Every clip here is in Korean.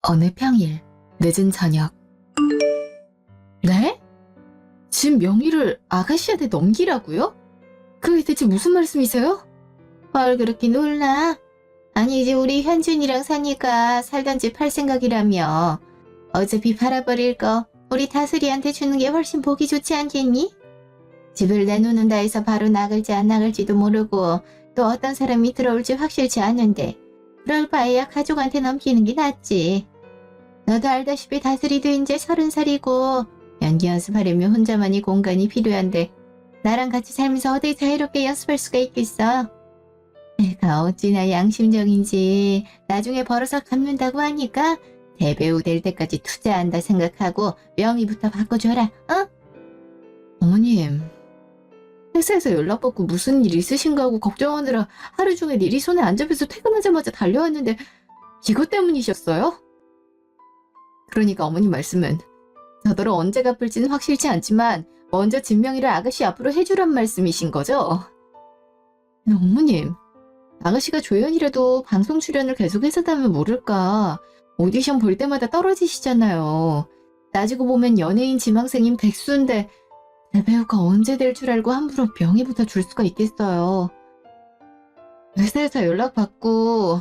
어느 평일 늦은 저녁. 네? 집 명의를 아가씨한테 넘기라고요? 그게 대체 무슨 말씀이세요? 뭘 그렇게 놀라? 아니 이제 우리 현준이랑 사니까 살던 집 팔 생각이라며. 어차피 팔아버릴 거 우리 다슬이한테 주는 게 훨씬 보기 좋지 않겠니? 집을 내놓는다 해서 바로 나갈지 안 나갈지도 모르고 또 어떤 사람이 들어올지 확실치 않은데 그럴 바에야 가족한테 넘기는 게 낫지. 너도 알다시피 다슬이도 이제 30살이고 연기 연습하려면 혼자만의 공간이 필요한데 나랑 같이 살면서 어디 자유롭게 연습할 수가 있겠어? 내가 어찌나 양심적인지 나중에 벌어서 갚는다고 하니까 대배우 될 때까지 투자한다 생각하고 명의부터 바꿔줘라, 어? 어머님, 회사에서 연락받고 무슨 일 있으신가 하고 걱정하느라 하루 종일 일이 손에 안 잡혀서 퇴근하자마자 달려왔는데 이것 때문이셨어요? 그러니까 어머님 말씀은 저더러 언제 갚을지는 확실치 않지만 먼저 집 명의를 아가씨 앞으로 해주란 말씀이신 거죠? 어머님, 아가씨가 조연이라도 방송 출연을 계속 했었다면 모를까. 오디션 볼 때마다 떨어지시잖아요. 따지고 보면 연예인 지망생인 백수인데 대배우가 언제 될 줄 알고 함부로 명의부터 줄 수가 있겠어요. 회사에서 연락받고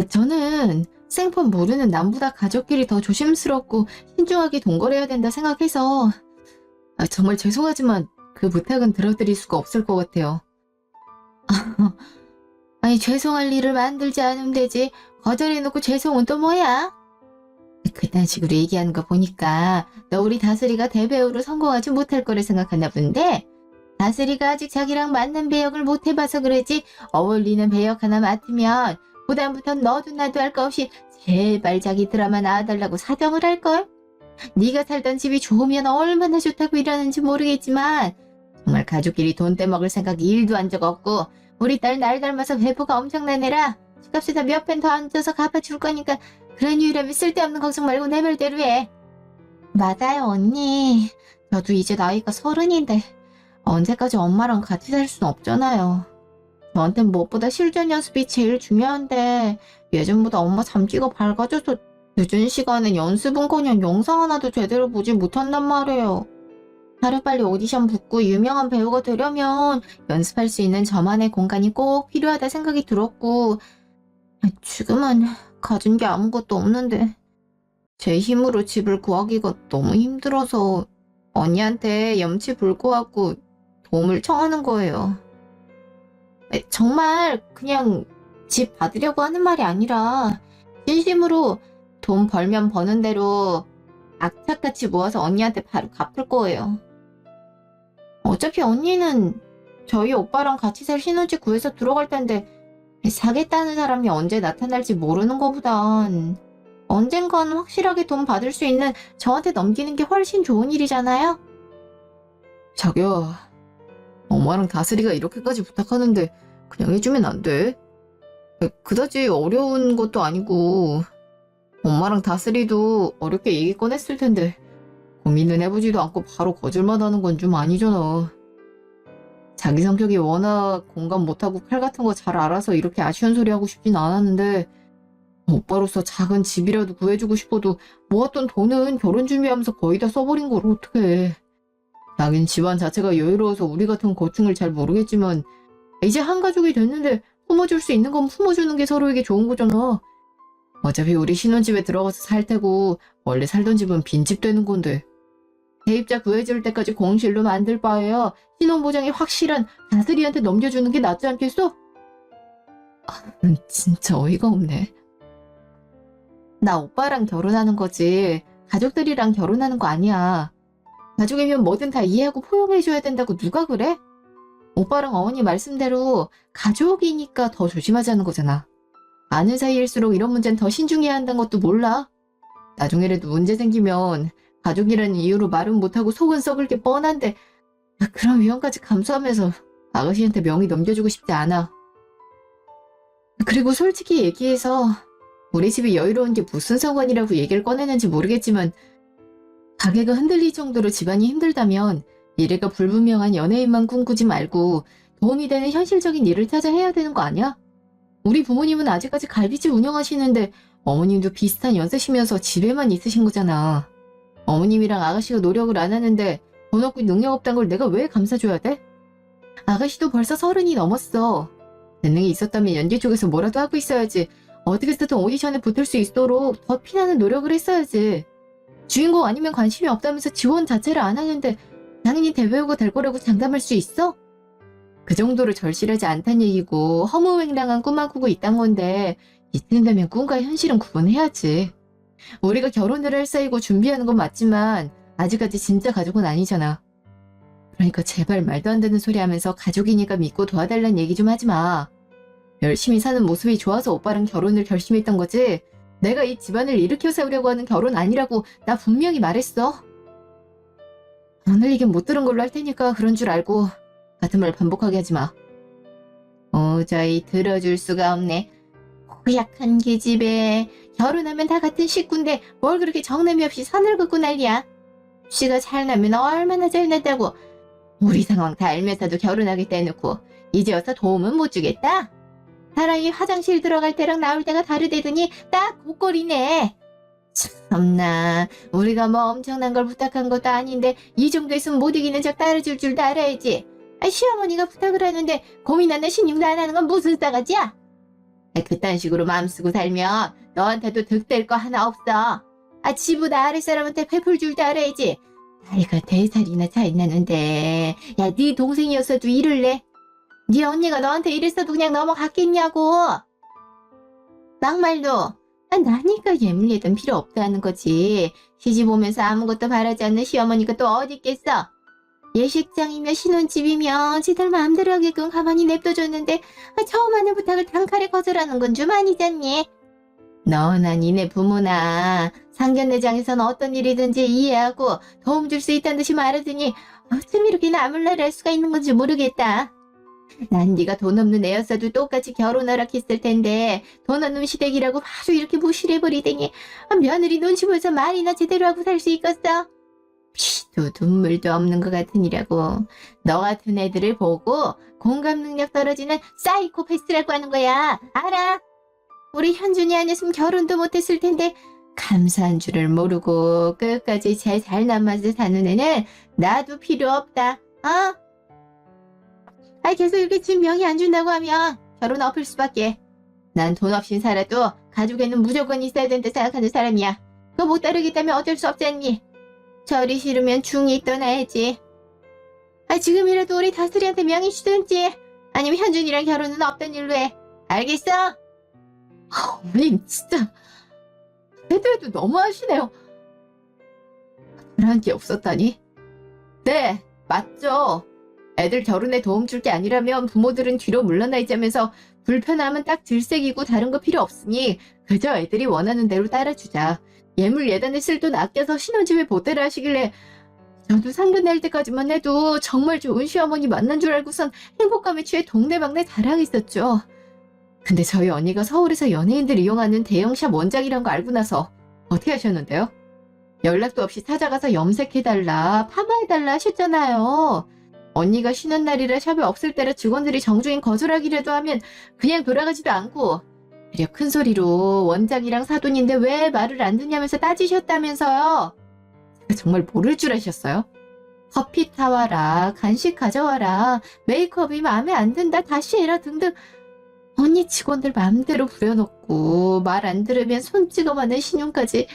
저는 생판 모르는 남보다 가족끼리 더 조심스럽고 신중하게 동거래해야 된다 생각해서 정말 죄송하지만 그 부탁은 들어드릴 수가 없을 것 같아요. 아니 죄송할 일을 만들지 않으면 되지 거절해놓고 죄송은 또 뭐야? 그딴 식으로 얘기하는 거 보니까 너 우리 다슬이가 대배우로 성공하지 못할 거를 생각하나 본데 다슬이가 아직 자기랑 맞는 배역을 못 해봐서 그러지 어울리는 배역 하나 맡으면 그다음부터 너도 나도 할 거 없이 제발 자기 드라마 나와달라고 사정을 할걸? 네가 살던 집이 좋으면 얼마나 좋다고 이러는지 모르겠지만 정말 가족끼리 돈 떼먹을 생각이 1도 한 적 없고 우리 딸 날 닮아서 배포가 엄청난 애라 집값에다 몇 펜 더 얹어서 갚아줄 거니까 그런 이유라면 쓸데없는 걱정 말고 내 말대로 해. 맞아요 언니. 저도 이제 나이가 30인데 언제까지 엄마랑 같이 살 순 없잖아요. 저한텐 무엇보다 실전 연습이 제일 중요한데 예전보다 엄마 잠기가 밝아져서 늦은 시간엔 연습은커녕 영상 하나도 제대로 보지 못한단 말이에요. 하루빨리 오디션 붙고 유명한 배우가 되려면 연습할 수 있는 저만의 공간이 꼭 필요하다 생각이 들었고 지금은 가진 게 아무것도 없는데 제 힘으로 집을 구하기가 너무 힘들어서 언니한테 염치불구하고 도움을 청하는 거예요. 정말 그냥 집 받으려고 하는 말이 아니라 진심으로 돈 벌면 버는 대로 악착같이 모아서 언니한테 바로 갚을 거예요. 어차피 언니는 저희 오빠랑 같이 살 신혼집 구해서 들어갈 텐데 사겠다는 사람이 언제 나타날지 모르는 거보단 언젠간 확실하게 돈 받을 수 있는 저한테 넘기는 게 훨씬 좋은 일이잖아요? 자기야, 엄마랑 다슬이가 이렇게까지 부탁하는데 그냥 해주면 안 돼? 그다지 어려운 것도 아니고 엄마랑 다슬이도 어렵게 얘기 꺼냈을 텐데 고민은 해보지도 않고 바로 거절만 하는 건 좀 아니잖아. 자기 성격이 워낙 공감 못하고 칼 같은 거 잘 알아서 이렇게 아쉬운 소리 하고 싶진 않았는데 오빠로서 작은 집이라도 구해주고 싶어도 모았던 돈은 결혼 준비하면서 거의 다 써버린 걸 어떡해. 자긴 집안 자체가 여유로워서 우리 같은 고충을 잘 모르겠지만 이제 한 가족이 됐는데 품어줄 수 있는 건 품어주는 게 서로에게 좋은 거잖아. 어차피 우리 신혼집에 들어가서 살 테고 원래 살던 집은 빈집 되는 건데 세입자 구해줄 때까지 공실로 만들 바에야 신혼보장이 확실한 다슬이한테 넘겨주는 게 낫지 않겠어? 진짜 어이가 없네. 나 오빠랑 결혼하는 거지 가족들이랑 결혼하는 거 아니야. 가족이면 뭐든 다 이해하고 포용해줘야 된다고 누가 그래? 오빠랑 어머니 말씀대로 가족이니까 더 조심하자는 거잖아. 아는 사이일수록 이런 문제는 더 신중해야 한다는 것도 몰라? 나중에라도 문제 생기면 가족이라는 이유로 말은 못하고 속은 썩을 게 뻔한데 그런 위험까지 감수하면서 아가씨한테 명의 넘겨주고 싶지 않아. 그리고 솔직히 얘기해서 우리 집이 여유로운 게 무슨 상관이라고 얘기를 꺼내는지 모르겠지만 가게가 흔들릴 정도로 집안이 힘들다면 미래가 불분명한 연예인만 꿈꾸지 말고 도움이 되는 현실적인 일을 찾아 해야 되는 거 아니야? 우리 부모님은 아직까지 갈비집 운영하시는데 어머님도 비슷한 연세시면서 집에만 있으신 거잖아. 어머님이랑 아가씨가 노력을 안 하는데 돈 없고 능력 없단 걸 내가 왜 감싸줘야 돼? 아가씨도 벌써 30이 넘었어. 재능이 있었다면 연기 쪽에서 뭐라도 하고 있어야지. 어떻게 해서든 오디션에 붙을 수 있도록 더 피나는 노력을 했어야지. 주인공 아니면 관심이 없다면서 지원 자체를 안 하는데 당연히 대배우가 될 거라고 장담할 수 있어? 그 정도로 절실하지 않단 얘기고 허무맹랑한 꿈만 꾸고 있단 건데 이쯤 되면 꿈과 현실은 구분해야지. 우리가 결혼을 할 사이고 준비하는 건 맞지만 아직까지 진짜 가족은 아니잖아. 그러니까 제발 말도 안 되는 소리 하면서 가족이니까 믿고 도와달란 얘기 좀 하지 마. 열심히 사는 모습이 좋아서 오빠랑 결혼을 결심했던 거지. 내가 이 집안을 일으켜 세우려고 하는 결혼 아니라고 나 분명히 말했어. 오늘 얘기 못 들은 걸로 할 테니까 그런 줄 알고 같은 말 반복하게 하지 마. 도저히 들어줄 수가 없네. 고약한 계집애. 결혼하면 다 같은 식구인데 뭘 그렇게 정남이 없이 선을 긋고 난리야. 씨가 잘 나면 얼마나 잘 났다고. 우리 상황 다 알면서도 결혼하겠다 해놓고 이제 와서 도움은 못 주겠다. 사람이 화장실 들어갈 때랑 나올 때가 다르대더니 딱 그꼴이네. 참나, 우리가 뭐 엄청난 걸 부탁한 것도 아닌데 이 정도 있으면 못 이기는 척 따라줄 줄도 알아야지. 시어머니가 부탁을 하는데 고민하는 신용도 안 하는 건 무슨 싸가지야? 그딴 식으로 마음 쓰고 살면 너한테도 득될 거 하나 없어. 지보다 아랫사람한테 베풀 줄도 알아야지. 나이가 4살이나 차이 나는데 야, 네 동생이었어도 이럴래? 네 언니가 너한테 이랬어도 그냥 넘어갔겠냐고. 막말로 나니까 예물예단 필요 없다는 거지. 시집 오면서 아무것도 바라지 않는 시어머니가 또 어디 있겠어. 예식장이며 신혼집이며 지들 마음대로 하게끔 가만히 냅둬줬는데 처음 하는 부탁을 단칼에 거절하는 건 좀 아니잖니. 너나 니네 부모나 상견례장에서는 어떤 일이든지 이해하고 도움 줄 수 있다는 듯이 말하더니 어쩜 이렇게 나몰라를 할 수가 있는 건지 모르겠다. 난 네가 돈 없는 애였어도 똑같이 결혼하라 했을 텐데 돈 없는 시댁이라고 바로 이렇게 무시를 해버리더니 며느리 눈치 보여서 말이나 제대로 하고 살 수 있겠어? 피도 눈물도 없는 것 같으니라고. 너 같은 애들을 보고 공감 능력 떨어지는 사이코패스라고 하는 거야. 알아? 우리 현준이 아니었으면 결혼도 못했을 텐데 감사한 줄을 모르고 끝까지 제 잘난 맛을 사는 애는 나도 필요 없다. 계속 이렇게 집 명의 안 준다고 하면 결혼 엎을 수밖에. 난 돈 없인 살아도 가족에는 무조건 있어야 된다 생각하는 사람이야. 그거 못 따르겠다면 어쩔 수 없잖니. 저리 싫으면 중이 떠나야지. 지금이라도 우리 다슬이한테 명의 주든지 아니면 현준이랑 결혼은 없던 일로 해. 알겠어? 어머님 진짜 애들도 너무하시네요. 그런 게 없었다니? 네, 맞죠. 애들 결혼에 도움 줄 게 아니라면 부모들은 뒤로 물러나 있자면서 불편함은 딱 질색이고 다른 거 필요 없으니 그저 애들이 원하는 대로 따라주자. 예물 예단에 쓸 돈 아껴서 신혼집에 보태라 하시길래 저도 상견례할 때까지만 해도 정말 좋은 시어머니 만난 줄 알고선 행복감에 취해 동네방네 자랑했었죠. 근데 저희 언니가 서울에서 연예인들 이용하는 대형샵 원장이란 거 알고 나서 어떻게 하셨는데요? 연락도 없이 찾아가서 염색해달라, 파마해달라 하셨잖아요. 언니가 쉬는 날이라 샵에 없을 때라 직원들이 정중히 거절하기라도 하면 그냥 돌아가지도 않고 되려 큰 소리로 원장이랑 사돈인데 왜 말을 안 듣냐면서 따지셨다면서요. 정말 모를 줄 아셨어요? 커피 타와라, 간식 가져와라, 메이크업이 마음에 안 든다, 다시 해라 등등 언니 직원들 마음대로 부려놓고 말 안 들으면 손 찍어마는 신용까지.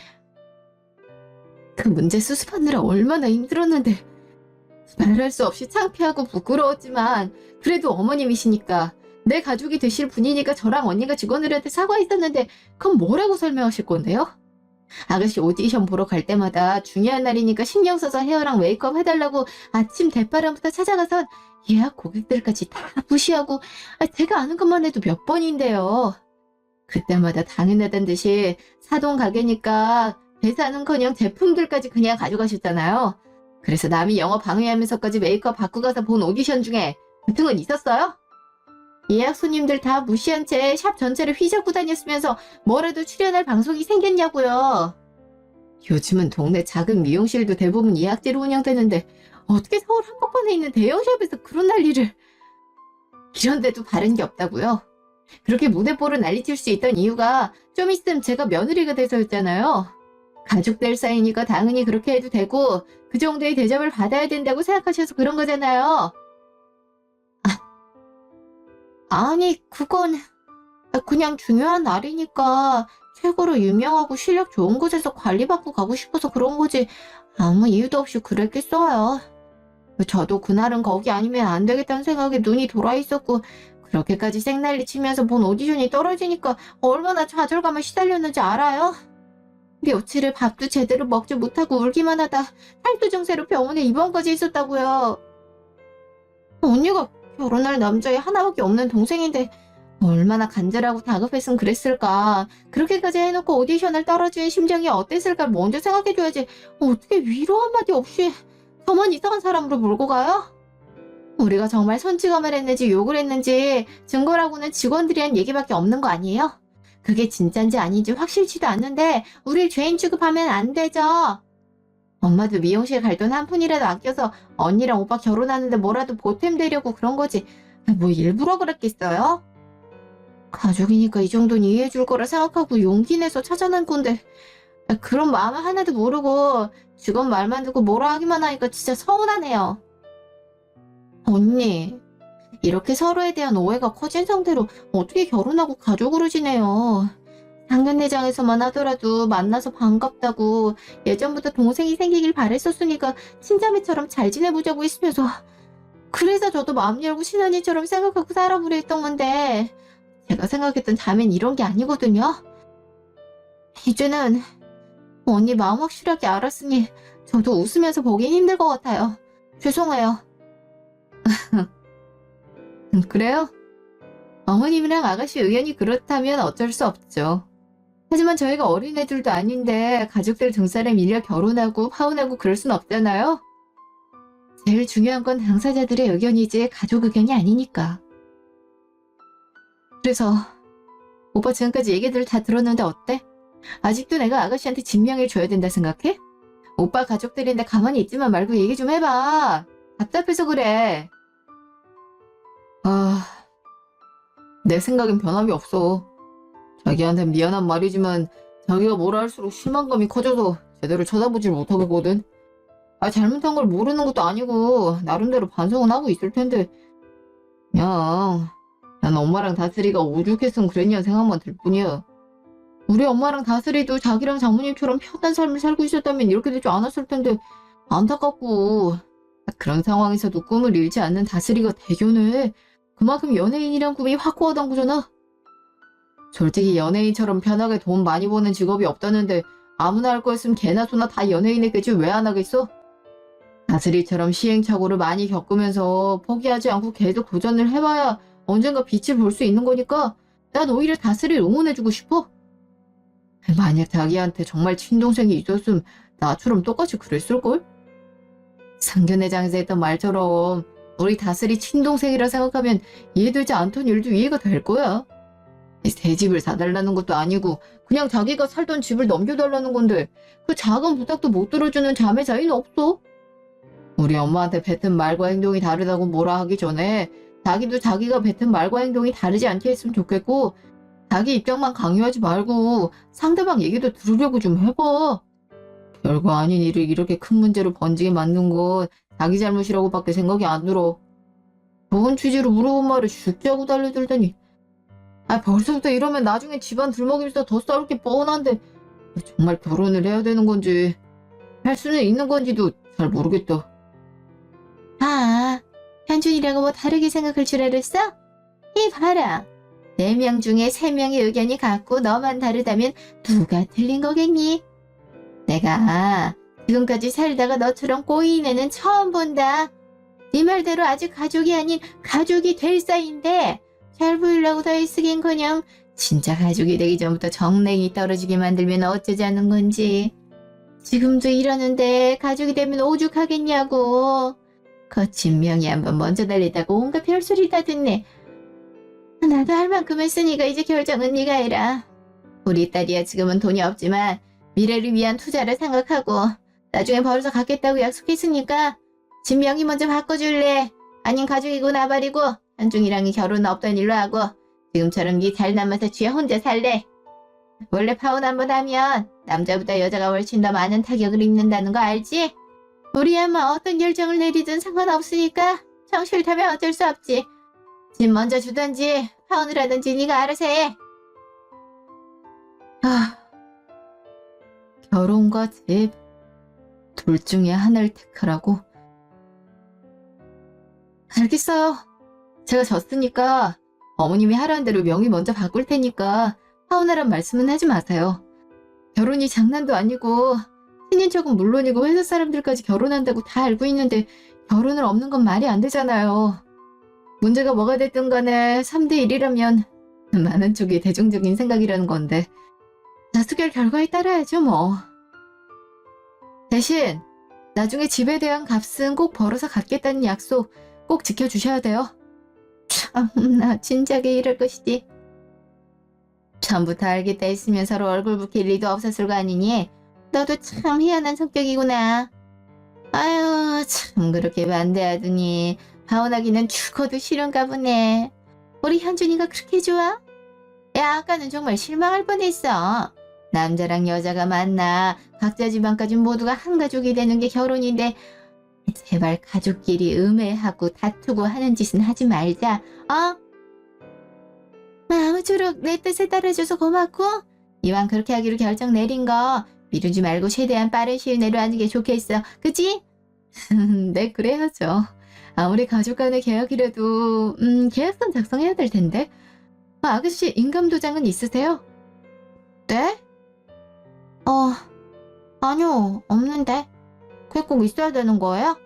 그 문제 수습하느라 얼마나 힘들었는데 말할 수 없이 창피하고 부끄러웠지만 그래도 어머님이시니까 내 가족이 되실 분이니까 저랑 언니가 직원들한테 사과했었는데 그건 뭐라고 설명하실 건데요? 아가씨 오디션 보러 갈 때마다 중요한 날이니까 신경 써서 헤어랑 메이크업 해달라고 아침 대바람부터 찾아가선 예약 고객들까지 다 무시하고 제가 아는 것만 해도 몇 번인데요. 그때마다 당연하단 듯이 사돈 가게니까 대사는커녕 제품들까지 그냥 가져가셨잖아요. 그래서 남이 영업 방해하면서까지 메이크업 받고 가서 본 오디션 중에 같은 건 있었어요? 예약 손님들 다 무시한 채 샵 전체를 휘젓고 다녔으면서 뭐라도 출연할 방송이 생겼냐고요. 요즘은 동네 작은 미용실도 대부분 예약제로 운영되는데 어떻게 서울 한복판에 있는 대형샵에서 그런 난리를. 이런데도 바른 게 없다고요. 그렇게 무대뽀를 난리칠 수 있던 이유가 좀 있으면 제가 며느리가 돼서였잖아요. 가족들 사이니까 당연히 그렇게 해도 되고 그 정도의 대접을 받아야 된다고 생각하셔서 그런 거잖아요. 아니, 그건 그냥 중요한 날이니까 최고로 유명하고 실력 좋은 곳에서 관리받고 가고 싶어서 그런 거지. 아무 이유도 없이 그랬겠어요. 저도 그날은 거기 아니면 안 되겠다는 생각에 눈이 돌아 있었고 그렇게까지 생난리 치면서 본 오디션이 떨어지니까 얼마나 좌절감에 시달렸는지 알아요? 며칠을 밥도 제대로 먹지 못하고 울기만 하다 탈도 증세로 병원에 입원까지 했었다고요. 언니가 결혼할 남자애 하나밖에 없는 동생인데 얼마나 간절하고 다급했으면 그랬을까. 그렇게까지 해놓고 오디션을 떨어진 심정이 어땠을까 먼저 생각해줘야지. 어떻게 위로 한마디 없이 저만 이상한 사람으로 몰고 가요? 우리가 정말 손찌검을 했는지 욕을 했는지 증거라고는 직원들이 한 얘기밖에 없는 거 아니에요? 그게 진짠지 아닌지 확실치도 않는데 우릴 죄인 취급하면 안 되죠. 엄마도 미용실 갈 돈 한 푼이라도 아껴서 언니랑 오빠 결혼하는데 뭐라도 보탬되려고 그런 거지. 뭐 일부러 그랬겠어요? 가족이니까 이 정도는 이해해줄 거라 생각하고 용기 내서 찾아낸 건데 그런 마음 하나도 모르고 직원 말만 듣고 뭐라 하기만 하니까 진짜 서운하네요. 언니, 이렇게 서로에 대한 오해가 커진 상태로 어떻게 결혼하고 가족으로 지내요? 상견례장에서만 하더라도 만나서 반갑다고 예전부터 동생이 생기길 바랬었으니까 친자매처럼 잘 지내보자고 했으면서 그래서 저도 마음 열고 친언니처럼 생각하고 살아보려 했던 건데 제가 생각했던 자매는 이런 게 아니거든요. 이제는 언니 마음 확실하게 알았으니 저도 웃으면서 보기 힘들 것 같아요. 죄송해요. 그래요? 어머님이랑 아가씨 의견이 그렇다면 어쩔 수 없죠. 하지만 저희가 어린애들도 아닌데 가족들 등살에 밀려 결혼하고 파혼하고 그럴 순 없잖아요. 제일 중요한 건 당사자들의 의견이지 가족 의견이 아니니까. 그래서 오빠 지금까지 얘기들 다 들었는데 어때? 아직도 내가 아가씨한테 진명을 줘야 된다 생각해? 오빠 가족들인데 가만히 있지만 말고 얘기 좀 해봐. 답답해서 그래. 내 생각엔 변함이 없어. 자기한텐 미안한 말이지만 자기가 뭐라 할수록 실망감이 커져서 제대로 쳐다보질 못하거든. 잘못한 걸 모르는 것도 아니고 나름대로 반성은 하고 있을 텐데 그냥 난 엄마랑 다슬이가 오죽했으면 그랬냐 생각만 들 뿐이야. 우리 엄마랑 다슬이도 자기랑 장모님처럼 편한 삶을 살고 있었다면 이렇게 되지 않았을 텐데 안타깝고 그런 상황에서도 꿈을 잃지 않는 다슬이가 대견해. 그만큼 연예인이란 꿈이 확고하단 거잖아. 솔직히 연예인처럼 편하게 돈 많이 버는 직업이 없다는데 아무나 할 거였으면 개나 소나 다 연예인이겠지 왜 안 하겠어? 다슬이처럼 시행착오를 많이 겪으면서 포기하지 않고 계속 도전을 해봐야 언젠가 빛을 볼 수 있는 거니까 난 오히려 다슬이를 응원해주고 싶어. 만약 자기한테 정말 친동생이 있었으면 나처럼 똑같이 그랬을걸? 상견례장에서 했던 말처럼 우리 다슬이 친동생이라 생각하면 이해되지 않던 일도 이해가 될 거야. 새 집을 사달라는 것도 아니고 그냥 자기가 살던 집을 넘겨달라는 건데 그 작은 부탁도 못 들어주는 자매 사이는 없어. 우리 엄마한테 뱉은 말과 행동이 다르다고 뭐라 하기 전에 자기도 자기가 뱉은 말과 행동이 다르지 않게 했으면 좋겠고 자기 입장만 강요하지 말고 상대방 얘기도 들으려고 좀 해봐. 별거 아닌 일을 이렇게 큰 문제로 번지게 만든 건 자기 잘못이라고밖에 생각이 안 들어. 좋은 취지로 물어본 말을 쉽게 하고 달려들더니 벌써부터 이러면 나중에 집안 들먹이면서 더 싸울 게 뻔한데 정말 결혼을 해야 되는 건지 할 수는 있는 건지도 잘 모르겠다. 현준이라고 뭐 다르게 생각할 줄 알았어? 이 봐라. 4명 중에 3명의 의견이 같고 너만 다르다면 누가 틀린 거겠니? 내가 지금까지 살다가 너처럼 꼬이는 애는 처음 본다. 네 말대로 아직 가족이 아닌 가족이 될 사이인데 잘 보이려고 더 애쓰긴커녕 진짜 가족이 되기 전부터 정냉이 떨어지게 만들면 어쩌자는 건지. 지금도 이러는데 가족이 되면 오죽하겠냐고. 거친 명이 한번 먼저 달리다고 온갖 별소리 다 듣네. 나도 할 만큼 했으니까 이제 결정은 네가 해라. 우리 딸이야 지금은 돈이 없지만 미래를 위한 투자를 생각하고 나중에 벌어서 갚겠다고 약속했으니까 집 명의 먼저 바꿔줄래? 아님 가족이고 나발이고 한중이랑이 결혼 없던 일로 하고 지금처럼 네 잘 남아서 쥐어 혼자 살래? 원래 파혼 한 번 하면 남자보다 여자가 훨씬 더 많은 타격을 입는다는 거 알지? 우리 엄마 어떤 결정을 내리든 상관없으니까 정 싫다면 어쩔 수 없지. 집 먼저 주든지 파혼을 하든지 네가 알아서 해. 아, 결혼과 집 둘 중에 하나를 택하라고? 알겠어요. 제가 졌으니까 어머님이 하라는 대로 명의 먼저 바꿀 테니까 파혼하란 말씀은 하지 마세요. 결혼이 장난도 아니고 친인척은 물론이고 회사 사람들까지 결혼한다고 다 알고 있는데 결혼을 없는 건 말이 안 되잖아요. 문제가 뭐가 됐든 간에 3대 1이라면 많은 쪽이 대중적인 생각이라는 건데 다수결 결과에 따라야죠 뭐. 대신 나중에 집에 대한 값은 꼭 벌어서 갚겠다는 약속 꼭 지켜주셔야 돼요. 참나 진작에 이럴 것이지. 처음부터 알겠다 했으면 서로 얼굴 붉힐 리도 없었을 거 아니니? 너도 참 희한한 성격이구나. 아유 참 그렇게 반대하더니 파혼하기는 죽어도 싫은가 보네. 우리 현준이가 그렇게 좋아? 야 아까는 정말 실망할 뻔했어. 남자랑 여자가 만나 각자 집안까지 모두가 한 가족이 되는 게 결혼인데 제발 가족끼리 음해하고 다투고 하는 짓은 하지 말자. 어? 아무쪼록 내 뜻에 따라줘서 고맙고 이왕 그렇게 하기로 결정 내린 거 미루지 말고 최대한 빠른 시일 내로 하는 게 좋겠어. 그치? 네 그래야죠. 아무리 가족 간의 계약이라도 계약서 작성해야 될 텐데. 아가씨 인감도장은 있으세요? 네? 아니요 없는데. 그게 꼭 있어야 되는 거예요?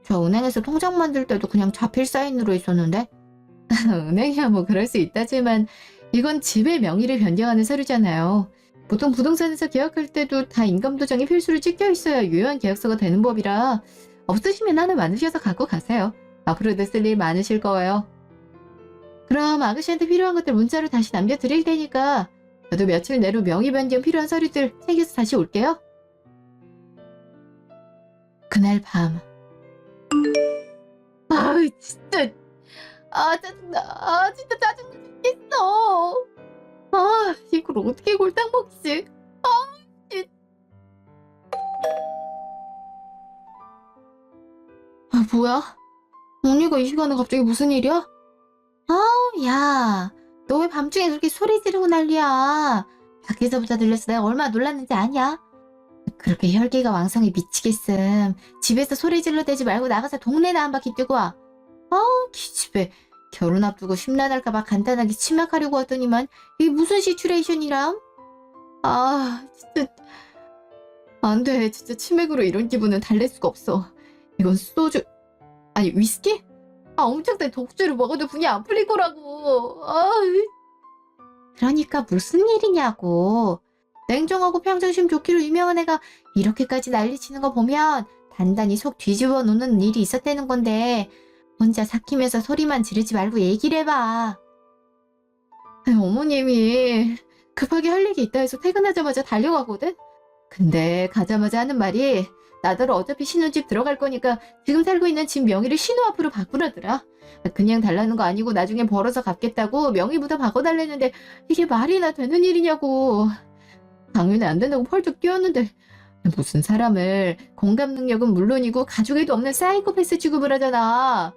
저 은행에서 통장 만들 때도 그냥 자필 사인으로 있었는데. 은행이야 뭐 그럴 수 있다지만 이건 집의 명의를 변경하는 서류잖아요. 보통 부동산에서 계약할 때도 다 인감도장이 필수로 찍혀 있어야 유효한 계약서가 되는 법이라 없으시면 하나 만드셔서 갖고 가세요. 앞으로도 쓸 일 많으실 거예요. 그럼 아가씨한테 필요한 것들 문자로 다시 남겨드릴 테니까 저도 며칠 내로 명의 변경 필요한 서류들 챙겨서 다시 올게요. 그날 밤. 아우 진짜 짜증나. 진짜 짜증나 죽겠어. 이걸 어떻게 골탕 먹지? 씨. 뭐야? 언니가 이 시간에 갑자기 무슨 일이야? 야, 너 왜 밤중에 그렇게 소리 지르고 난리야? 밖에서부터 들렸어. 내가 얼마나 놀랐는지 아냐? 그렇게 혈기가 왕성해 미치겠음. 집에서 소리 질러대지 말고 나가서 동네나 한 바퀴 뛰고 와. 기집애. 결혼 앞두고 심란할까봐 간단하게 치맥하려고 하더니만 이게 무슨 시츄레이션이람? 진짜 안 돼. 진짜 치맥으로 이런 기분은 달랠 수가 없어. 이건 소주 아니 위스키? 엄청 된 독주를 먹어도 분이 안 풀릴 거라고. 그러니까 무슨 일이냐고. 냉정하고 평정심 좋기로 유명한 애가 이렇게까지 난리치는 거 보면 단단히 속 뒤집어 놓는 일이 있었다는 건데 혼자 삭히면서 소리만 지르지 말고 얘기를 해봐. 어머님이 급하게 할 얘기 있다 해서 퇴근하자마자 달려가거든? 근데 가자마자 하는 말이 나더러 어차피 신혼집 들어갈 거니까 지금 살고 있는 집 명의를 신호 앞으로 바꾸라더라. 그냥 달라는 거 아니고 나중에 벌어서 갚겠다고 명의부터 바꿔달랬는데 이게 말이나 되는 일이냐고. 당연히 안 된다고 펄쩍 뛰었는데 무슨 사람을 공감 능력은 물론이고 가족에도 없는 사이코패스 취급을 하잖아.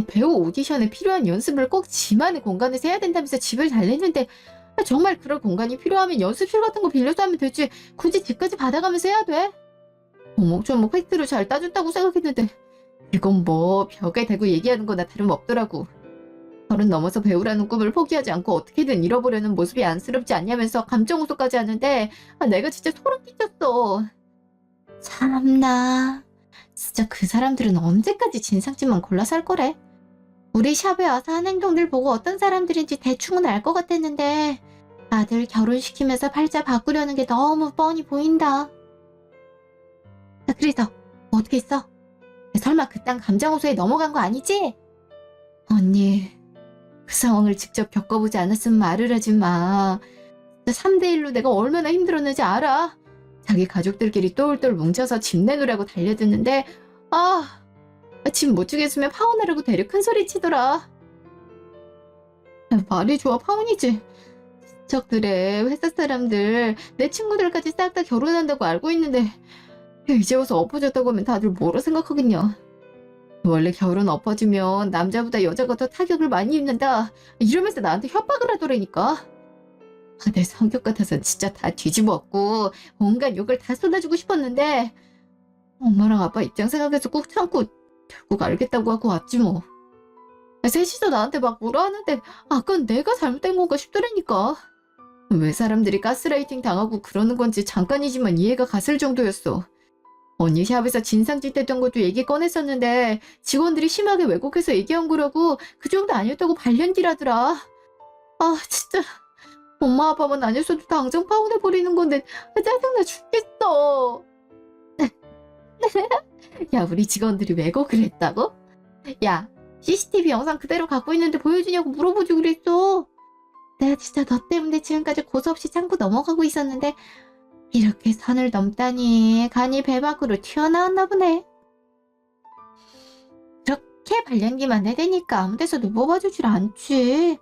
배우 오디션에 필요한 연습을 꼭 지만의 공간에서 해야 된다면서 집을 달랬는데 정말 그럴 공간이 필요하면 연습실 같은 거 빌려서 하면 되지 굳이 집까지 받아가면서 해야 돼? 오목조목 팩트로 잘 따졌다고 생각했는데 이건 뭐 벽에 대고 얘기하는 거나 다름없더라고. 30 넘어서 배우라는 꿈을 포기하지 않고 어떻게든 잃어보려는 모습이 안쓰럽지 않냐면서 감정 호소까지 하는데 내가 진짜 소름 끼쳤어. 참나 진짜 그 사람들은 언제까지 진상집만 골라 살 거래? 우리 샵에 와서 한 행동들 보고 어떤 사람들인지 대충은 알 것 같았는데 아들 결혼시키면서 팔자 바꾸려는 게 너무 뻔히 보인다. 그래서 어떻게 했어? 설마 그딴 감정 호소에 넘어간 거 아니지? 언니 그 상황을 직접 겪어보지 않았으면 말을 하지 마. 3대1로 내가 얼마나 힘들었는지 알아? 자기 가족들끼리 똘똘 뭉쳐서 집 내놓으라고 달려드는데 집 못 주겠으면 파혼하라고 되려 큰 소리 치더라. 말이 좋아 파혼이지. 친척들의 회사 사람들, 내 친구들까지 싹 다 결혼한다고 알고 있는데 이제 와서 엎어졌다고 하면 다들 뭐라 생각하겠냐. 원래 결혼 엎어지면 남자보다 여자가 더 타격을 많이 입는다 이러면서 나한테 협박을 하더라니까. 내 성격 같아선 진짜 다 뒤집어엎고 온갖 욕을 다 쏟아주고 싶었는데 엄마랑 아빠 입장 생각해서 꾹 참고 결국 알겠다고 하고 왔지 뭐. 셋이서 나한테 막 뭐라 하는데 그건 내가 잘못된 건가 싶더라니까. 왜 사람들이 가스라이팅 당하고 그러는 건지 잠깐이지만 이해가 갔을 정도였어. 언니 샵에서 진상짓 했던 것도 얘기 꺼냈었는데 직원들이 심하게 왜곡해서 얘기한 거라고 그 정도 아니었다고 발년기라더라. 진짜 엄마 아빠만 아니었어도 당장 파혼해버리는 건데 짜증나 죽겠어. 야, 우리 직원들이 왜곡을 했다고? 야, CCTV 영상 그대로 갖고 있는데 보여주냐고 물어보지 그랬어. 내가 진짜 너 때문에 지금까지 고소 없이 참고 넘어가고 있었는데 이렇게 선을 넘다니 간이 배 밖으로 튀어나왔나 보네. 그렇게 발연기만 해대니까 아무 데서도 뽑아주질 않지.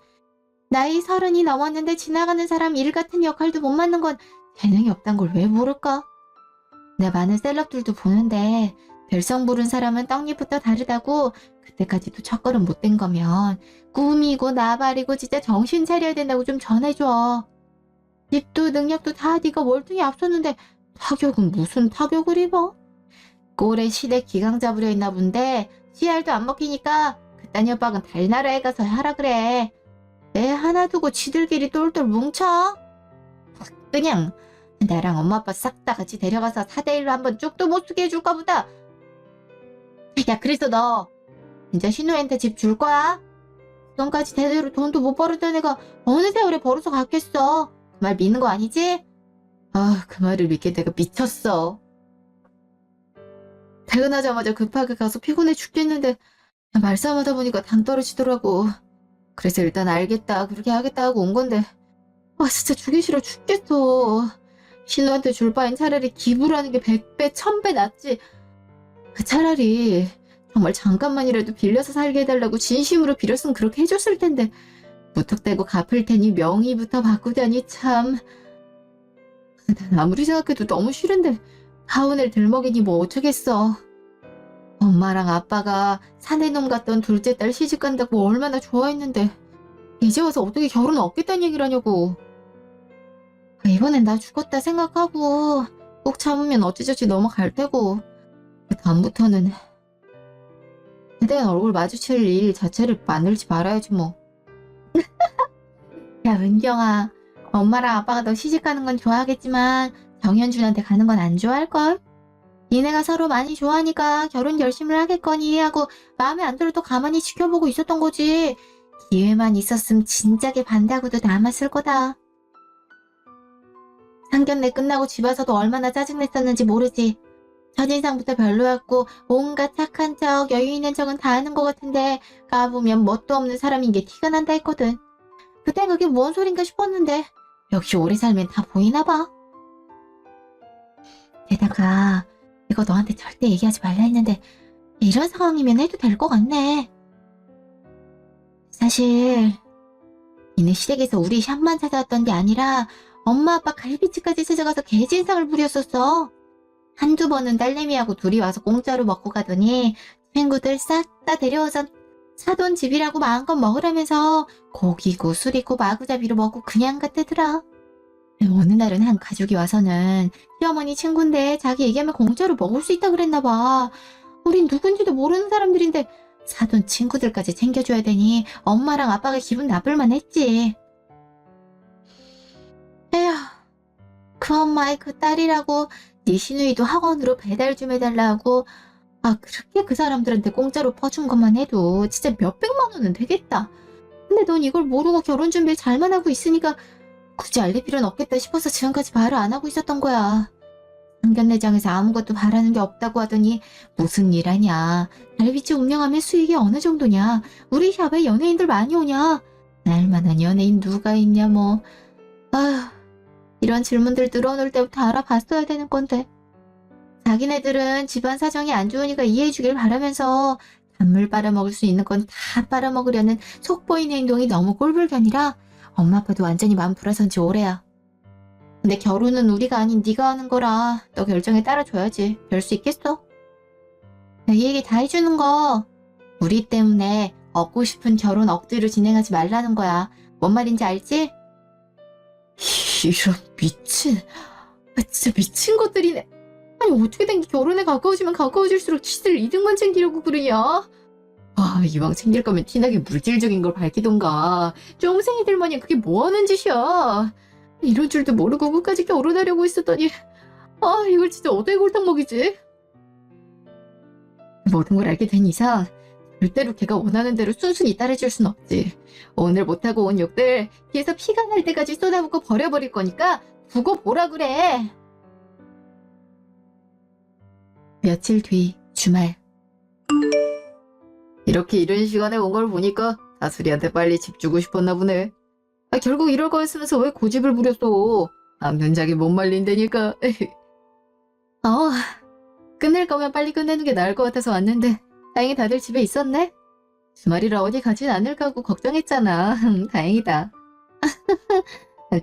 나이 30이 넘었는데 지나가는 사람 일 같은 역할도 못 맡는 건 재능이 없단 걸 왜 모를까? 내 많은 셀럽들도 보는데 별성 부른 사람은 떡잎부터 다르다고. 그때까지도 첫걸음 못 된 거면 꿈이고 나발이고 진짜 정신 차려야 된다고 좀 전해줘. 집도 능력도 다 네가 월등히 앞섰는데 타격은 무슨 타격을 입어? 꼴에 시댁 기강 잡으려 했나 본데 씨알도 안 먹히니까 그딴 협박은 달나라에 가서 하라 그래. 애 하나 두고 지들끼리 똘똘 뭉쳐? 그냥 나랑 엄마 아빠 싹 다 같이 데려가서 4대1로 한번 쪽도 못 쓰게 해줄까 보다. 야, 그래서 너 진짜 신우한테 집 줄 거야? 지금까지 제대로 돈도 못 벌었던 애가 어느 세월에 벌어서 갔겠어. 그 말 믿는 거 아니지? 그 말을 믿게 내가 미쳤어. 퇴근하자마자 급하게 가서 피곤해 죽겠는데 말싸움하다 보니까 당 떨어지더라고. 그래서 일단 알겠다 그렇게 하겠다 하고 온 건데 진짜 주기 싫어 죽겠어. 신우한테 줄 바엔 차라리 기부를 하는 게 100배 1000배 낫지. 차라리 정말 잠깐만이라도 빌려서 살게 해달라고 진심으로 빌었으면 그렇게 해줬을 텐데 무턱대고 갚을 테니 명의부터 바꾸자니 참. 난 아무리 생각해도 너무 싫은데 하은을 들먹이니 뭐 어쩌겠어. 엄마랑 아빠가 사내놈 같던 둘째 딸 시집 간다고 얼마나 좋아했는데 이제 와서 어떻게 결혼 없겠다는 얘기를 하냐고. 이번엔 나 죽었다 생각하고 꼭 참으면 어찌저찌 넘어갈 테고 그 다음부터는 최대한 얼굴 마주칠 일 자체를 만들지 말아야지 뭐. 야, 은경아, 엄마랑 아빠가 너 시집 가는 건 좋아하겠지만 정현준한테 가는 건 안 좋아할걸? 니네가 서로 많이 좋아하니까 결혼 결심을 하겠거니 하고 마음에 안 들어도 가만히 지켜보고 있었던 거지. 기회만 있었음 진작에 반대하고도 남았을 거다. 상견례 끝나고 집 와서도 얼마나 짜증냈었는지 모르지. 첫인상부터 별로였고 온갖 착한 척 여유 있는 척은 다 하는 것 같은데 까보면 뭣도 없는 사람인 게 티가 난다 했거든. 그땐 그게 뭔 소린가 싶었는데 역시 오래 살면 다 보이나 봐. 게다가 이거 너한테 절대 얘기하지 말라 했는데 이런 상황이면 해도 될 것 같네. 사실 니네 시댁에서 우리 샵만 찾아왔던 게 아니라 엄마 아빠 갈비집까지 찾아가서 개진상을 부렸었어. 한두 번은 딸내미하고 둘이 와서 공짜로 먹고 가더니 친구들 싹 다 데려와서 사돈 집이라고 마음껏 먹으라면서 고기고 술이고 마구잡이로 먹고 그냥 갔대더라. 어느 날은 한 가족이 와서는 시어머니 친구인데 자기 얘기하면 공짜로 먹을 수 있다 그랬나 봐. 우린 누군지도 모르는 사람들인데 사돈 친구들까지 챙겨줘야 되니 엄마랑 아빠가 기분 나쁠만 했지. 에휴, 그 엄마의 그 딸이라고 네 시누이도 학원으로 배달 좀 해달라고. 그렇게 그 사람들한테 공짜로 퍼준 것만 해도 진짜 몇백만 원은 되겠다. 근데 넌 이걸 모르고 결혼 준비를 잘만 하고 있으니까 굳이 알릴 필요는 없겠다 싶어서 지금까지 말을 안 하고 있었던 거야. 상견례장에서 아무것도 바라는 게 없다고 하더니 무슨 일 하냐. 갈비집 운영하면 수익이 어느 정도냐. 우리 샵에 연예인들 많이 오냐. 날만한 연예인 누가 있냐 뭐. 이런 질문들 들어놓을 때부터 알아봤어야 되는 건데. 자기네들은 집안 사정이 안 좋으니까 이해해주길 바라면서 단물 빨아먹을 수 있는 건 다 빨아먹으려는 속보인 행동이 너무 꼴불견이라 엄마 아빠도 완전히 마음 돌아선 지 오래야. 근데 결혼은 우리가 아닌 네가 하는 거라 너 결정에 따라줘야지. 별 수 있겠어? 이 얘기 다 해주는 거 우리 때문에 얻고 싶은 결혼 억지로 진행하지 말라는 거야. 뭔 말인지 알지? 이런 미친, 진짜 미친 것들이네. 아니 어떻게 된 게 결혼에 가까워지면 가까워질수록 지들 이득만 챙기려고 그러냐? 이왕 챙길 거면 티나게 물질적인 걸 밝히던가. 쫑생이들 마냥 그게 뭐하는 짓이야. 이런 줄도 모르고 끝까지 결혼하려고 했었더니 이걸 진짜 어떻게 골탕 먹이지? 모든 걸 알게 된 이상 절대로 걔가 원하는 대로 순순히 따라줄 순 없지. 오늘 못하고 온 욕들 뒤에서 피가 날 때까지 쏟아붓고 버려버릴 거니까 두고 보라 그래. 며칠 뒤 주말. 이렇게 이른 시간에 온 걸 보니까 다슬이한테 빨리 집 주고 싶었나 보네. 결국 이럴 거였으면서 왜 고집을 부렸어. 남편작이 못 말린다니까. 끝낼 거면 빨리 끝내는 게 나을 것 같아서 왔는데 다행히 다들 집에 있었네. 주말이라 어디 가진 않을까 하고 걱정했잖아. 다행이다.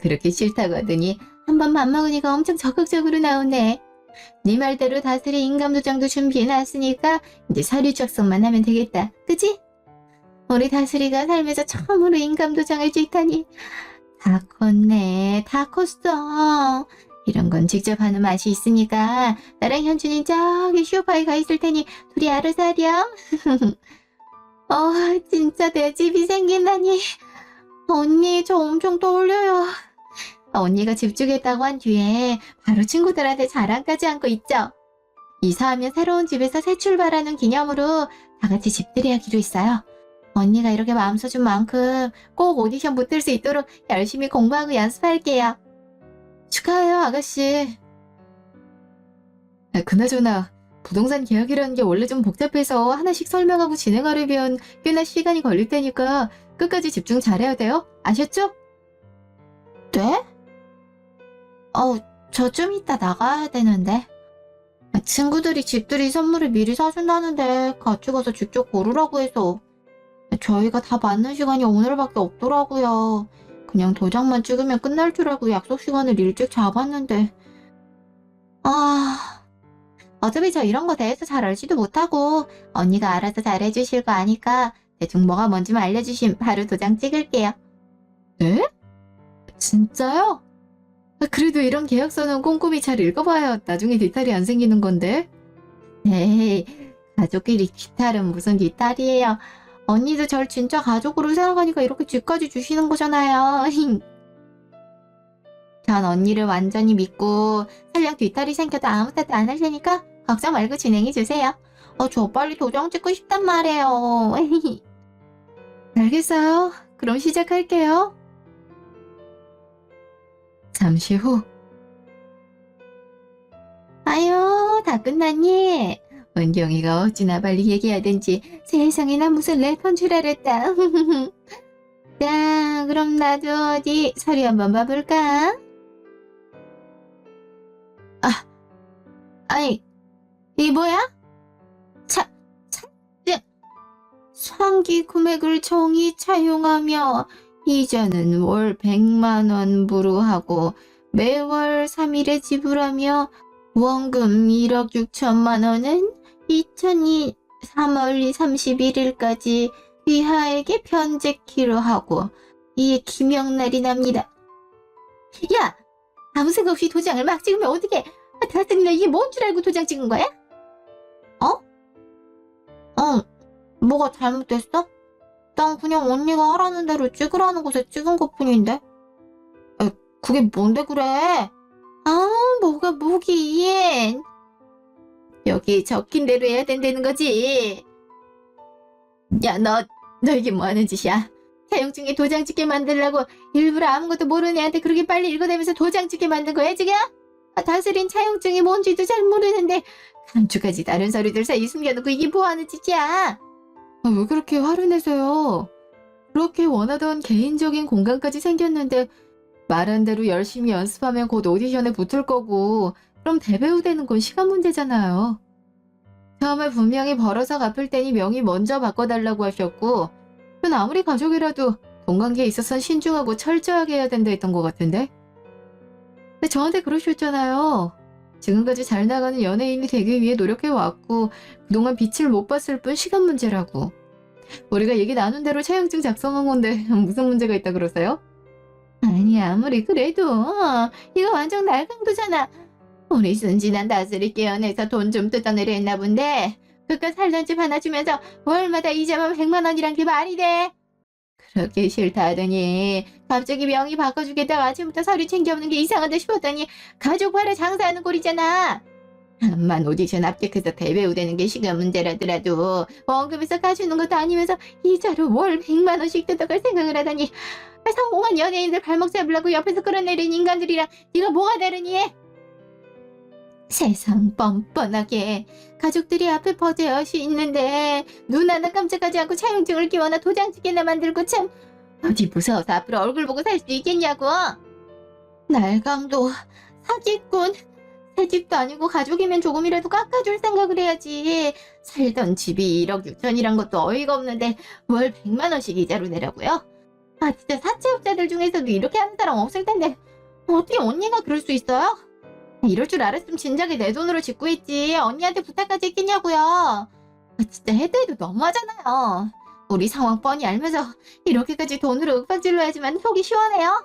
그렇게 싫다고 하더니 한번 맘먹으니까 엄청 적극적으로 나오네. 네 말대로 다슬이 인감도장도 준비해놨으니까 이제 서류 작성만 하면 되겠다. 그치? 우리 다슬이가 살면서 처음으로 인감도장을 찍다니. 다 컸네. 다 컸어. 이런 건 직접 하는 맛이 있으니까 나랑 현준이 저기 쇼파에 가 있을 테니 둘이 알아서 하렴. 진짜 내 집이 생긴다니. 언니 저 엄청 떠올려요. 언니가 집 주겠다고 한 뒤에 바로 친구들한테 자랑까지 한 거 있죠? 이사하면 새로운 집에서 새 출발하는 기념으로 다 같이 집들이 하기로 했어요. 언니가 이렇게 마음 써준 만큼 꼭 오디션 붙을 수 있도록 열심히 공부하고 연습할게요. 축하해요, 아가씨. 그나저나 부동산 계약이라는 게 원래 좀 복잡해서 하나씩 설명하고 진행하려면 꽤나 시간이 걸릴 테니까 끝까지 집중 잘해야 돼요. 아셨죠? 네? 저 좀 이따 나가야 되는데. 친구들이 집들이 선물을 미리 사준다는데 같이 가서 직접 고르라고 해서. 저희가 다 맞는 시간이 오늘밖에 없더라고요. 그냥 도장만 찍으면 끝날 줄 알고 약속 시간을 일찍 잡았는데. 어차피 저 이런 거 대해서 잘 알지도 못하고 언니가 알아서 잘해주실 거 아니까 대충 뭐가 뭔지만 알려주시면 바로 도장 찍을게요. 네? 진짜요? 그래도 이런 계약서는 꼼꼼히 잘 읽어봐야 나중에 뒤탈이 안 생기는 건데. 에이, 가족끼리 뒤탈은 무슨 뒤탈이에요. 언니도 절 진짜 가족으로 생각하니까 이렇게 집까지 주시는 거잖아요. 전 언니를 완전히 믿고 설령 뒤탈이 생겨도 아무 뜻도 안 할 테니까 걱정 말고 진행해주세요. 저 빨리 도장 찍고 싶단 말이에요. 알겠어요. 그럼 시작할게요. 잠시 후. 아유, 다 끝났니? 은경이가 어찌나 빨리 얘기하든지 세상에나 무슨 래퍼인 줄 알았다. 자, 그럼 나도 어디 서류 한번 봐볼까? 아니, 이 뭐야? 상기 금액을 정의 차용하며 이자는 월 100만 원 부루하고 매월 3일에 지불하며 원금 1억 6천만 원은 2002 3월 31일까지 위하에게 편제키로 하고 이에 기명날이 납니다. 야! 아무 생각 없이 도장을 막 찍으면 어떡해? 다스리나 이게 뭔 줄 알고 도장 찍은 거야? 뭐가 잘못됐어? 난 그냥 언니가 하라는 대로 찍으라는 곳에 찍은 것 뿐인데. 그게 뭔데 그래? 뭐가 뭐긴. 여기 적힌 대로 해야 된다는 거지. 야, 너 이게 뭐 하는 짓이야? 차용증에 도장 찍게 만들려고 일부러 아무것도 모르는 애한테 그렇게 빨리 읽어대면서 도장 찍게 만든 거야, 지금? 다스린 차용증이 뭔지도 잘 모르는데 감쪽같이 다른 서류들 사이 숨겨놓고 이게 뭐 하는 짓이야? 왜 그렇게 화를 내세요? 그렇게 원하던 개인적인 공간까지 생겼는데 말한 대로 열심히 연습하면 곧 오디션에 붙을 거고 그럼 대배우 되는 건 시간 문제잖아요. 처음에 분명히 벌어서 갚을 테니 명의 먼저 바꿔달라고 하셨고 그건 아무리 가족이라도 돈 관계에 있어서는 신중하고 철저하게 해야 된다 했던 것 같은데? 근데 저한테 그러셨잖아요. 지금까지 잘 나가는 연예인이 되기 위해 노력해왔고 그동안 빛을 못 봤을 뿐 시간 문제라고. 우리가 얘기 나눈 대로 차용증 작성한 건데 무슨 문제가 있다 그러세요? 아니 아무리 그래도 이거 완전 날강도잖아. 우리 순진한 다스리 깨어내서 돈 좀 뜯어내려 했나 본데 그깟 살던 집 하나 주면서 월마다 이자만 100만 원이란 게 말이 돼? 그렇게 싫다 하더니 갑자기 명의 바꿔주겠다고 아침부터 서류 챙겨오는 게 이상하다 싶었더니 가족 팔아 장사하는 꼴이잖아. 암만 오디션 합격해서 대배우 되는 게 시간 문제라더라도 원금에서 가주는 것도 아니면서 이자로 월 100만 원씩 뜯어갈 생각을 하다니 성공한 연예인들 발목 잡으려고 옆에서 끌어내린 인간들이랑 네가 뭐가 다르니? 세상 뻔뻔하게 가족들이 앞에 버젓이 있는데 눈 하나 깜짝하지 않고 차용증을 끼워나 도장 찍게나 만들고 참 어디 무서워서 앞으로 얼굴 보고 살 수 있겠냐고. 날강도 사기꾼. 새 집도 아니고 가족이면 조금이라도 깎아줄 생각을 해야지. 살던 집이 1억 6천이란 것도 어이가 없는데 월 100만 원씩 이자로 내라고요? 아 진짜 사채업자들 중에서도 이렇게 하는 사람 없을 텐데 어떻게 언니가 그럴 수 있어요? 이럴 줄 알았으면 진작에 내 돈으로 짓고 있지 언니한테 부탁까지 했겠냐고요. 아, 진짜 해도 너무하잖아요. 우리 상황 뻔히 알면서 이렇게까지 돈으로 윽박질러야지만 속이 시원해요?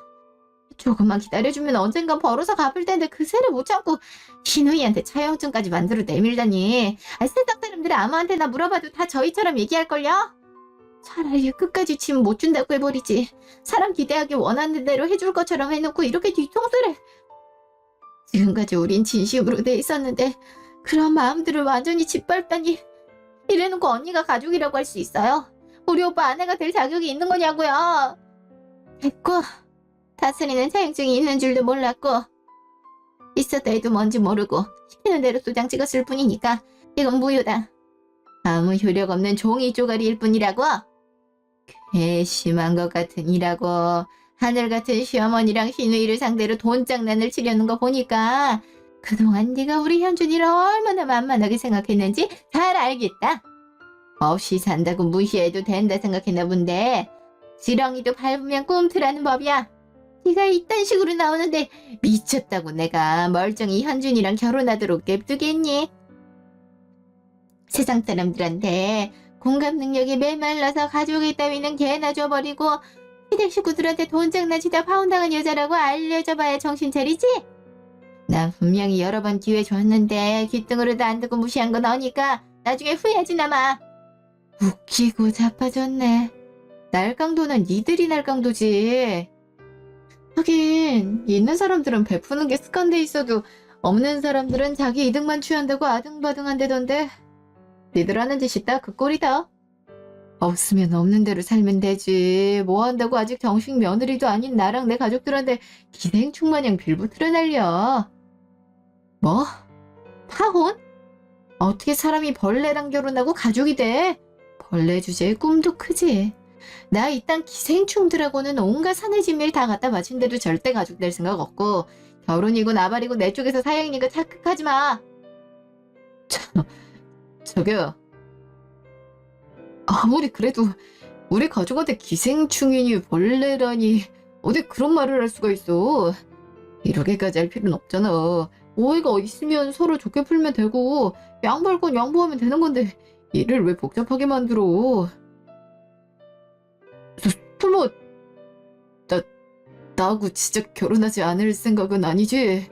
조금만 기다려주면 언젠간 벌어서 갚을 텐데 그 세를 못 참고 신우이한테 차용증까지 만들어 내밀다니. 아, 세상 사람들 아무한테나 물어봐도 다 저희처럼 얘기할걸요? 차라리 끝까지 짐 못 준다고 해버리지. 사람 기대하기 원하는 대로 해줄 것처럼 해놓고 이렇게 뒤통수를. 지금까지 우린 진심으로 돼 있었는데 그런 마음들을 완전히 짓밟다니. 이래놓고 언니가 가족이라고 할 수 있어요? 우리 오빠 아내가 될 자격이 있는 거냐고요. 됐고 다스리는 차용증이 있는 줄도 몰랐고 있었다 해도 뭔지 모르고 시키는 대로 도장 찍었을 뿐이니까 이건 무효다. 아무 효력 없는 종이 쪼가리일 뿐이라고. 괘씸한 것 같으니라고. 하늘 같은 시어머니랑 신우이를 상대로 돈 장난을 치려는 거 보니까 그동안 네가 우리 현준이를 얼마나 만만하게 생각했는지 잘 알겠다. 없이 산다고 무시해도 된다 생각했나 본데 지렁이도 밟으면 꿈틀하는 법이야. 네가 이딴 식으로 나오는데 미쳤다고 내가 멀쩡히 현준이랑 결혼하도록 냅두겠니? 세상 사람들한테 공감 능력이 메말라서 가족이 따위는 개나 줘버리고 시댁 식구들한테 돈 장난치다 파혼당한 여자라고 알려줘봐야 정신 차리지? 나 분명히 여러 번 기회 줬는데 귀등으로도 안 듣고 무시한 거 너니까 나중에 후회하지 나마. 웃기고 자빠졌네. 날강도는 니들이 날강도지. 하긴 있는 사람들은 베푸는 게 습관돼 있어도 없는 사람들은 자기 이득만 취한다고 아등바등한다던데 니들 하는 짓이 딱 그 꼴이다. 없으면 없는 대로 살면 되지. 뭐 한다고 아직 정식 며느리도 아닌 나랑 내 가족들한테 기생충 마냥 빌붙으려 날려. 뭐? 파혼? 어떻게 사람이 벌레랑 결혼하고 가족이 돼? 벌레 주제에 꿈도 크지. 나 이딴 기생충들하고는 온갖 사내진밀 다 갖다 바친데도 절대 가족 될 생각 없고 결혼이고 나발이고 내 쪽에서 사양이니까 착각하지 마. 저기요. 아무리 그래도 우리 가족한테 기생충이니 벌레라니 어디 그런 말을 할 수가 있어. 이렇게까지 할 필요는 없잖아. 오해가 있으면 서로 좋게 풀면 되고 양보할 건 양보하면 되는 건데 일을 왜 복잡하게 만들어. 설마 나하고 진짜 결혼하지 않을 생각은 아니지?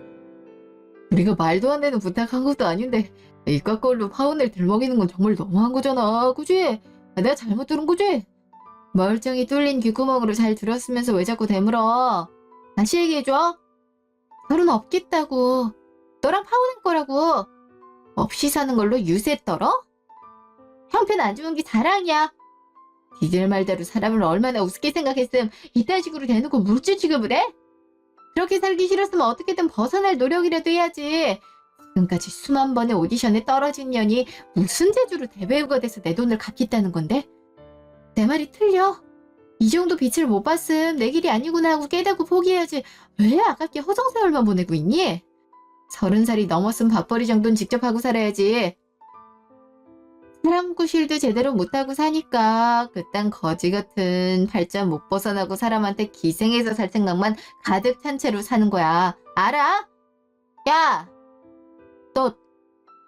우리가 말도 안 되는 부탁한 것도 아닌데 이깟 걸로 파혼을 들먹이는 건 정말 너무한 거잖아. 그지? 내가 잘못 들은 거지? 멀쩡히 뚫린 귓구멍으로 잘 들었으면서 왜 자꾸 대물어? 다시 얘기해줘. 결혼 없겠다고. 너랑 파혼할 거라고. 없이 사는 걸로 유세 떨어? 형편 안 좋은 게 자랑이야. 니들 말대로 사람을 얼마나 우습게 생각했음 이딴 식으로 대놓고 물질 취급을 해? 그렇게 살기 싫었으면 어떻게든 벗어날 노력이라도 해야지. 지금까지 수만 번의 오디션에 떨어진 년이 무슨 재주로 대배우가 돼서 내 돈을 갚겠다는 건데? 내 말이 틀려. 이 정도 빛을 못 봤음 내 길이 아니구나 하고 깨닫고 포기해야지. 왜 아깝게 허송세월만 보내고 있니? 30살이 넘었음 밥벌이 정도는 직접 하고 살아야지. 사람 구실도 제대로 못하고 사니까 그딴 거지 같은 팔자 못 벗어나고 사람한테 기생해서 살 생각만 가득 찬 채로 사는 거야. 알아? 야!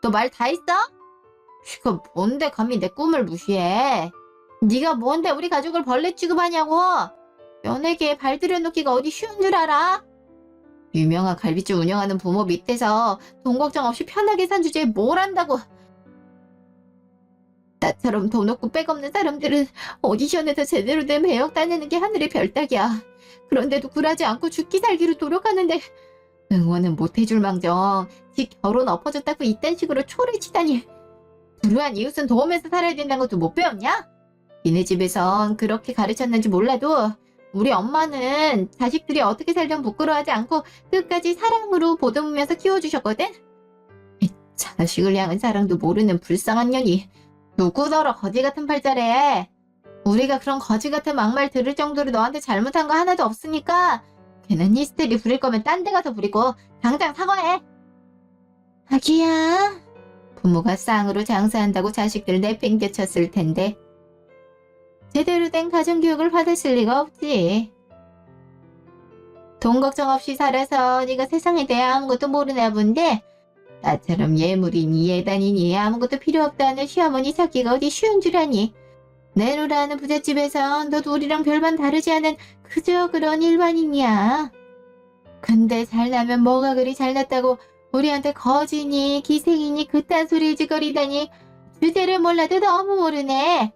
너 말 다 했어? 이거 뭔데 감히 내 꿈을 무시해? 네가 뭔데 우리 가족을 벌레 취급하냐고? 연예계에 발 들여놓기가 어디 쉬운 줄 알아? 유명한 갈비집 운영하는 부모 밑에서 돈 걱정 없이 편하게 산 주제에 뭘 한다고. 나처럼 돈 없고 빽 없는 사람들은 오디션에서 제대로 된 배역 따내는 게 하늘의 별따기야. 그런데도 굴하지 않고 죽기 살기로 노력하는데 응원은 못해줄 망정 지 결혼 엎어졌다고 이딴 식으로 초를 치다니. 불우한 이웃은 도우면서 살아야 된다는 것도 못 배웠냐? 니네 집에선 그렇게 가르쳤는지 몰라도 우리 엄마는 자식들이 어떻게 살든 부끄러워하지 않고 끝까지 사랑으로 보듬으면서 키워주셨거든? 이 자식을 향한 사랑도 모르는 불쌍한 년이 누구더러 거지 같은 팔자래. 우리가 그런 거지 같은 막말 들을 정도로 너한테 잘못한 거 하나도 없으니까 걔는 히스테리 부릴 거면 딴 데 가서 부리고 당장 사과해. 아기야. 부모가 쌍으로 장사한다고 자식들 내팽개쳤을 텐데 제대로 된 가정교육을 받았을 리가 없지. 돈 걱정 없이 살아서 네가 세상에 대해 아무것도 모르나 본데 나처럼 예물이니 예단이니 아무것도 필요 없다는 시어머니 찾기가 어디 쉬운 줄 아니. 내로라는 부잣집에선 너도 우리랑 별반 다르지 않은 그저 그런 일반인이야. 근데 잘나면 뭐가 그리 잘났다고 우리한테 거지니 기생이니 그딴 소리 짓거리다니. 주제를 몰라도 너무 모르네.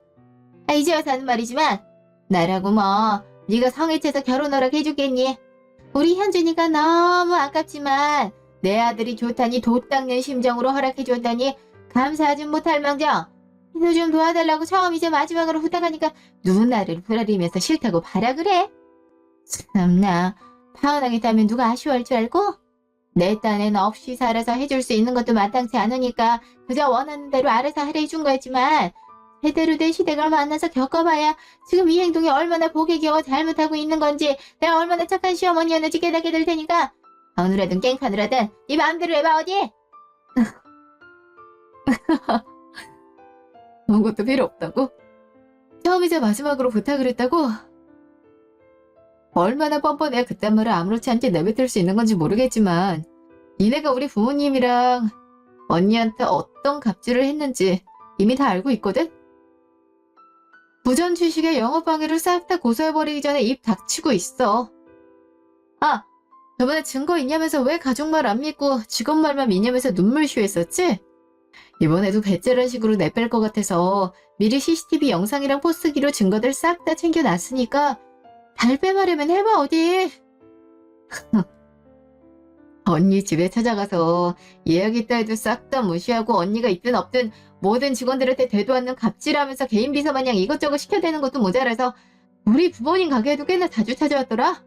이제 와서 하는 말이지만 나라고 뭐 네가 성애체에서 결혼 허락해주겠니? 우리 현준이가 너무 아깝지만 내 아들이 좋다니 도 닦는 심정으로 허락해줬다니 감사하진 못할 망정 너 좀 도와달라고 처음이자 마지막으로 부탁하니까 누나를 부라리면서 싫다고 바라 그래? 참나 파혼하겠다면 누가 아쉬워할 줄 알고? 내 딴엔 없이 살아서 해줄 수 있는 것도 마땅치 않으니까 그저 원하는 대로 알아서 하려 해준 거였지만 제대로 된 시댁을 만나서 겪어봐야 지금 이 행동이 얼마나 복에 겨워 잘못하고 있는 건지 내가 얼마나 착한 시어머니였는지 깨닫게 될 테니까 어느라든 깽판을 하든 네 마음대로 해봐 어디? 아무것도 필요 없다고? 처음이자 마지막으로 부탁을 했다고? 얼마나 뻔뻔해야 그딴 말을 아무렇지 않게 내뱉을 수 있는 건지 모르겠지만 니네가 우리 부모님이랑 언니한테 어떤 갑질을 했는지 이미 다 알고 있거든? 부전 취식의 영업방해를 싹 다 고소해버리기 전에 입 닥치고 있어. 아! 저번에 증거 있냐면서 왜 가족 말 안 믿고 직원 말만 믿냐면서 눈물 쉬했었지? 이번에도 배째란 식으로 내뺄 것 같아서 미리 CCTV 영상이랑 포스기로 증거들 싹 다 챙겨놨으니까 달빼마려면 해봐 어디. 언니 집에 찾아가서 예약 있다 해도 싹 다 무시하고 언니가 있든 없든 모든 직원들한테 되도 않는 갑질하면서 개인 비서 마냥 이것저것 시켜대는 것도 모자라서 우리 부모님 가게에도 꽤나 자주 찾아왔더라.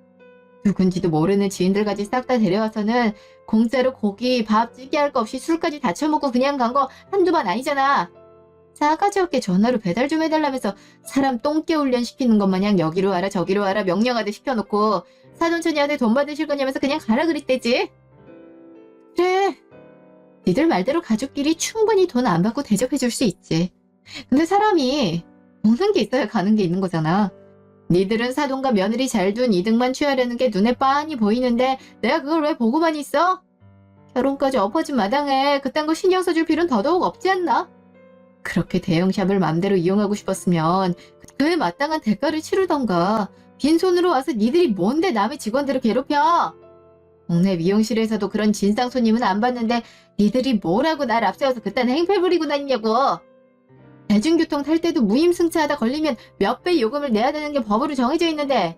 누군지도 모르는 지인들까지 싹 다 데려와서는 공짜로 고기, 밥, 찌개 할 거 없이 술까지 다 처먹고 그냥 간 거 한두 번 아니잖아. 싸가지 없게 전화로 배달 좀 해달라면서 사람 똥개 훈련 시키는 것 마냥 여기로 와라 저기로 와라 명령하듯 시켜놓고 사돈처니한테 돈 받으실 거냐면서 그냥 가라 그랬대지. 그래. 니들 말대로 가족끼리 충분히 돈 안 받고 대접해줄 수 있지. 근데 사람이 오는 게 있어야 가는 게 있는 거잖아. 니들은 사돈과 며느리 잘 둔 이득만 취하려는 게 눈에 빤히 보이는데 내가 그걸 왜 보고만 있어? 결혼까지 엎어진 마당에 그딴 거 신경 써줄 필요는 더더욱 없지 않나? 그렇게 대형샵을 맘대로 이용하고 싶었으면 그에 마땅한 대가를 치르던가. 빈손으로 와서 니들이 뭔데 남의 직원들을 괴롭혀? 동네 미용실에서도 그런 진상 손님은 안 봤는데 니들이 뭐라고 날 앞세워서 그딴 행패 부리고 다니냐고. 대중교통 탈 때도 무임승차하다 걸리면 몇 배 요금을 내야 되는 게 법으로 정해져 있는데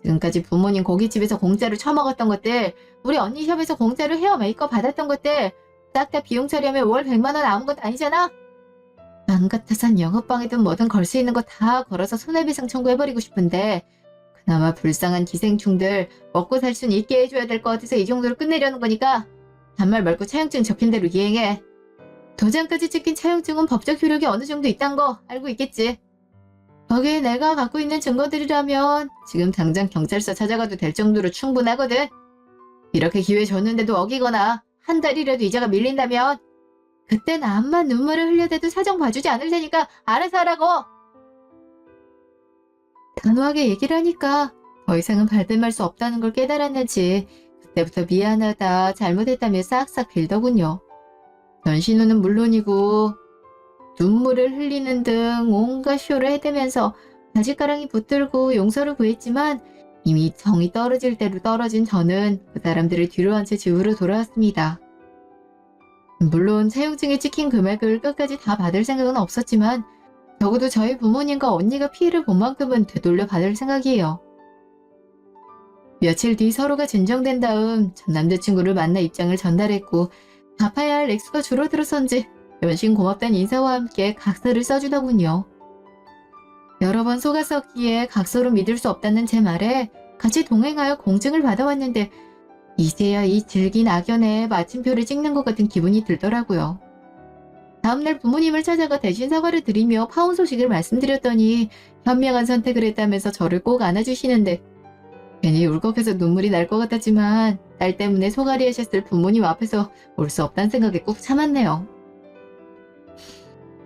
지금까지 부모님 고깃집에서 공짜로 처먹었던 것들, 우리 언니 샵에서 공짜로 헤어 메이크업 받았던 것들 싹 다 비용 처리하면 월 100만 원 아무것도 아니잖아? 맘 같아선 영업방해든 뭐든 걸 수 있는 거 다 걸어서 손해배상 청구해버리고 싶은데 그나마 불쌍한 기생충들 먹고 살 순 있게 해줘야 될 것 같아서 이 정도로 끝내려는 거니까 단말 말고 차용증 적힌 대로 이행해. 도장까지 찍힌 차용증은 법적 효력이 어느 정도 있단 거 알고 있겠지. 거기에 내가 갖고 있는 증거들이라면 지금 당장 경찰서 찾아가도 될 정도로 충분하거든. 이렇게 기회 줬는데도 어기거나 한 달이라도 이자가 밀린다면 그땐 암만 눈물을 흘려대도 사정 봐주지 않을 테니까 알아서 하라고! 단호하게 얘기를 하니까 더 이상은 발뺌할 수 없다는 걸 깨달았는지 그때부터 미안하다, 잘못했다며 싹싹 빌더군요. 전신우는 물론이고 눈물을 흘리는 등 온갖 쇼를 해대면서 바짓가랑이 붙들고 용서를 구했지만 이미 정이 떨어질 대로 떨어진 저는 그 사람들을 뒤로 한 채 집으로 돌아왔습니다. 물론 차용증에 찍힌 금액을 끝까지 다 받을 생각은 없었지만 적어도 저희 부모님과 언니가 피해를 본 만큼은 되돌려 받을 생각이에요. 며칠 뒤 서로가 진정된 다음 전 남자친구를 만나 입장을 전달했고 갚아야 할 액수가 줄어들어서인지 연신 고맙다는 인사와 함께 각서를 써주더군요. 여러 번 속았었기에 각서로 믿을 수 없다는 제 말에 같이 동행하여 공증을 받아왔는데 이제야 이 질긴 악연에 마침표를 찍는 것 같은 기분이 들더라고요. 다음날 부모님을 찾아가 대신 사과를 드리며 파혼 소식을 말씀드렸더니 현명한 선택을 했다면서 저를 꼭 안아주시는데 괜히 울컥해서 눈물이 날 것 같았지만 딸 때문에 속앓이 하셨을 부모님 앞에서 울 수 없다는 생각에 꾹 참았네요.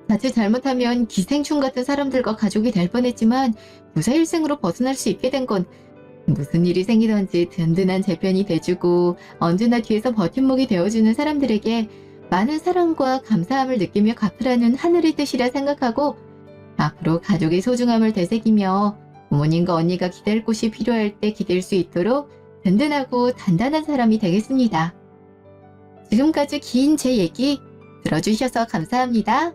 자칫 잘못하면 기생충 같은 사람들과 가족이 될 뻔했지만 무사일생으로 벗어날 수 있게 된 건 무슨 일이 생기던지 든든한 재편이 돼주고 언제나 뒤에서 버팀목이 되어주는 사람들에게 많은 사랑과 감사함을 느끼며 갚으라는 하늘의 뜻이라 생각하고 앞으로 가족의 소중함을 되새기며 부모님과 언니가 기댈 곳이 필요할 때 기댈 수 있도록 든든하고 단단한 사람이 되겠습니다. 지금까지 긴 제 얘기 들어주셔서 감사합니다.